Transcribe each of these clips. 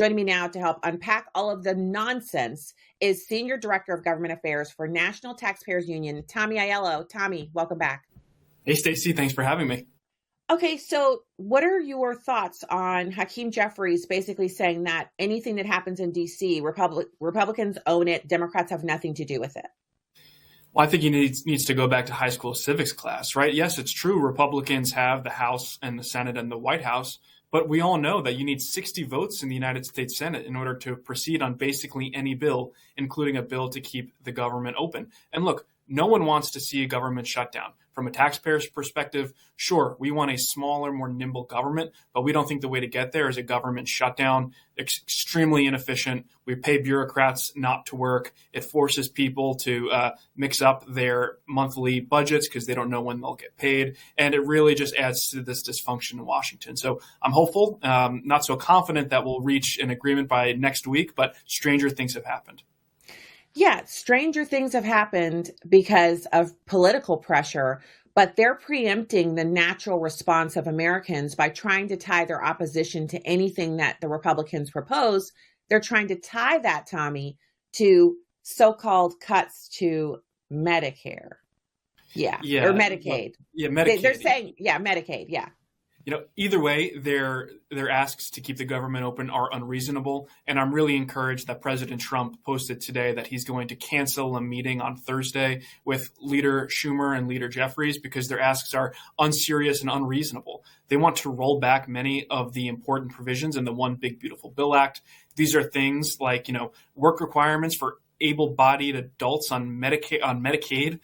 Joining me now to help unpack all of the nonsense is Senior Director of Government Affairs for National Taxpayers Union, Tommy Aiello. Tommy, welcome back. Hey, Stacy, thanks for having me. Okay, so what are your thoughts on Hakeem Jeffries basically saying that anything that happens in D.C., Republicans own it, Democrats have nothing to do with it? Well, I think he needs to go back to high school civics class, right? Yes, it's true. Republicans have the House and the Senate and the White House, but we all know that you need 60 votes in the United States Senate in order to proceed on basically any bill, including a bill to keep the government open. And look, no one wants to see a government shutdown. From a taxpayer's perspective, sure, we want a smaller, more nimble government, but we don't think the way to get there is a government shutdown. It's extremely inefficient. We pay bureaucrats not to work. It forces people to mix up their monthly budgets because they don't know when they'll get paid. And it really just adds to this dysfunction in Washington. So I'm hopeful, not so confident that we'll reach an agreement by next week, but stranger things have happened. Yeah, stranger things have happened because of political pressure, but they're preempting the natural response of Americans by trying to tie their opposition to anything that the Republicans propose. They're trying to tie that, Tommy, to so-called cuts to Medicare. Yeah. Or Medicaid. Medicaid. They're saying, Medicaid. Yeah. Either way, their asks to keep the government open are unreasonable. And I'm really encouraged that President Trump posted today that he's going to cancel a meeting on Thursday with Leader Schumer and Leader Jeffries because their asks are unserious and unreasonable. They want to roll back many of the important provisions in the One Big Beautiful Bill Act. These are things like, work requirements for able-bodied adults on Medicaid,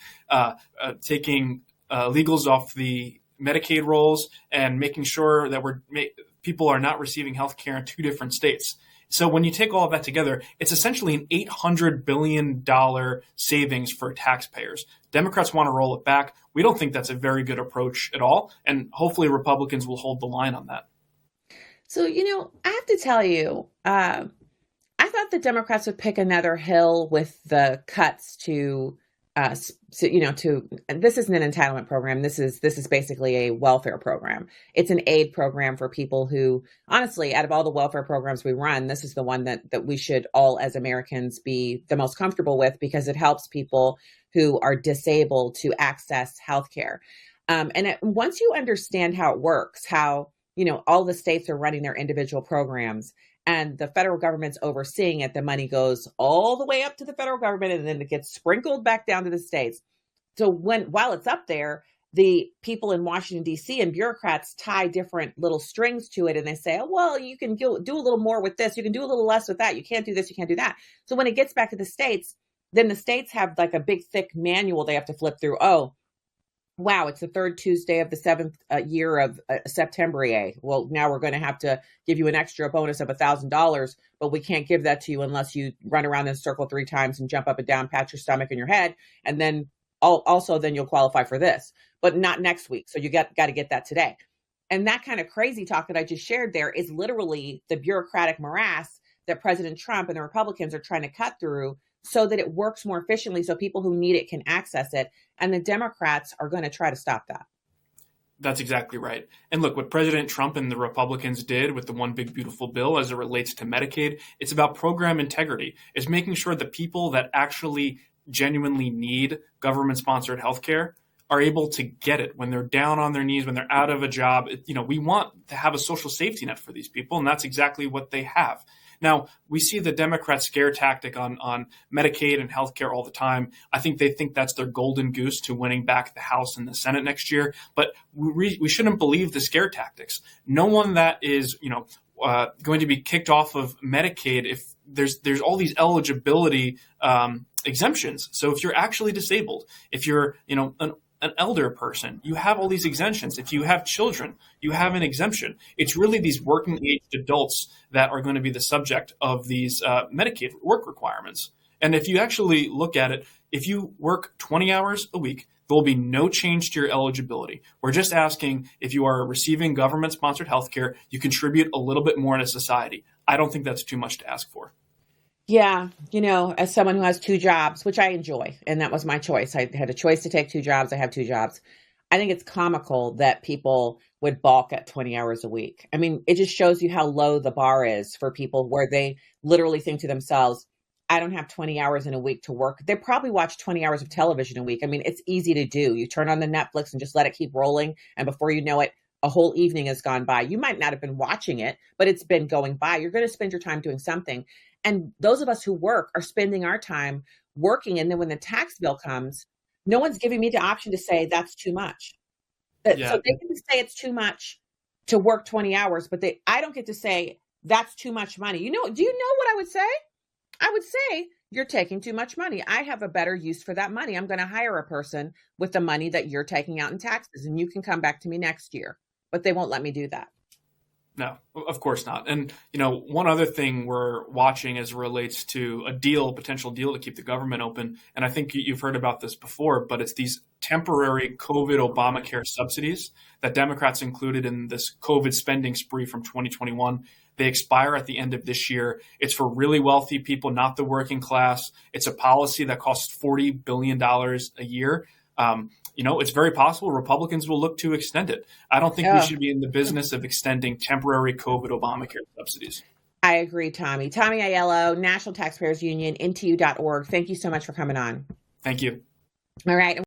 taking legals off the Medicaid rolls and making sure that people are not receiving health care in two different states. So when you take all of that together, it's essentially an $800 billion savings for taxpayers. Democrats want to roll it back. We don't think that's a very good approach at all. And hopefully Republicans will hold the line on that. So, I have to tell you, I thought the Democrats would pick another hill with the cuts to this isn't an entitlement program. This is basically a welfare program. It's an aid program for people who, honestly, out of all the welfare programs we run, this is the one that we should all as Americans be the most comfortable with because it helps people who are disabled to access healthcare. Once you understand how it works, how, all the states are running their individual programs, and the federal government's overseeing it, the money goes all the way up to the federal government and then it gets sprinkled back down to the states. So while it's up there, the people in Washington, D.C. and bureaucrats tie different little strings to it. And they say, oh, well, you can do a little more with this. You can do a little less with that. You can't do this. You can't do that. So when it gets back to the states, then the states have like a big, thick manual they have to flip through. Oh, wow, it's the third Tuesday of the seventh year of September. Well, now we're going to have to give you an extra bonus of $1,000, but we can't give that to you unless you run around in a circle 3 times and jump up and down, pat your stomach and your head. And then then you'll qualify for this, but not next week. So you got to get that today. And that kind of crazy talk that I just shared there is literally the bureaucratic morass that President Trump and the Republicans are trying to cut through so that it works more efficiently so people who need it can access it. And the Democrats are going to try to stop that. That's exactly right. And look, what President Trump and the Republicans did with the One Big Beautiful Bill as it relates to Medicaid, it's about program integrity. It's making sure the people that actually genuinely need government-sponsored health care are able to get it when they're down on their knees, when they're out of a job. We want to have a social safety net for these people, and that's exactly what they have. Now, we see the Democrat scare tactic on Medicaid and healthcare all the time. I think they think that's their golden goose to winning back the House and the Senate next year. But we shouldn't believe the scare tactics. No one that is, going to be kicked off of Medicaid if there's all these eligibility exemptions. So if you're actually disabled, if you're, an elder person, you have all these exemptions. If you have children, you have an exemption. It's really these working aged adults that are going to be the subject of these Medicaid work requirements. And if you actually look at it, if you work 20 hours a week, there will be no change to your eligibility. We're just asking if you are receiving government-sponsored health care, you contribute a little bit more into society. I don't think that's too much to ask for. Yeah. As someone who has 2 jobs, which I enjoy, and that was my choice. I had a choice to take 2 jobs. I have 2 jobs. I think it's comical that people would balk at 20 hours a week. I mean, it just shows you how low the bar is for people where they literally think to themselves, I don't have 20 hours in a week to work. They probably watch 20 hours of television a week. I mean, it's easy to do. You turn on the Netflix and just let it keep rolling. And before you know it, a whole evening has gone by. You might not have been watching it, but it's been going by. You're going to spend your time doing something. And those of us who work are spending our time working. And then when the tax bill comes, no one's giving me the option to say that's too much. So Yeah. they can say it's too much to work 20 hours, but I don't get to say that's too much money. Do you know what I would say? I would say you're taking too much money. I have a better use for that money. I'm going to hire a person with the money that you're taking out in taxes, and you can come back to me next year. But they won't let me do that. No, of course not. And, one other thing we're watching as it relates to a potential deal to keep the government open, and I think you've heard about this before, but it's these temporary COVID Obamacare subsidies that Democrats included in this COVID spending spree from 2021. They expire at the end of this year. It's for really wealthy people, not the working class. It's a policy that costs $40 billion a year. It's very possible Republicans will look to extend it. I don't think we Oh, should be in the business of extending temporary COVID Obamacare subsidies. I agree, Tommy. Tommy Aiello, National Taxpayers Union, NTU.org. Thank you so much for coming on. Thank you. All right.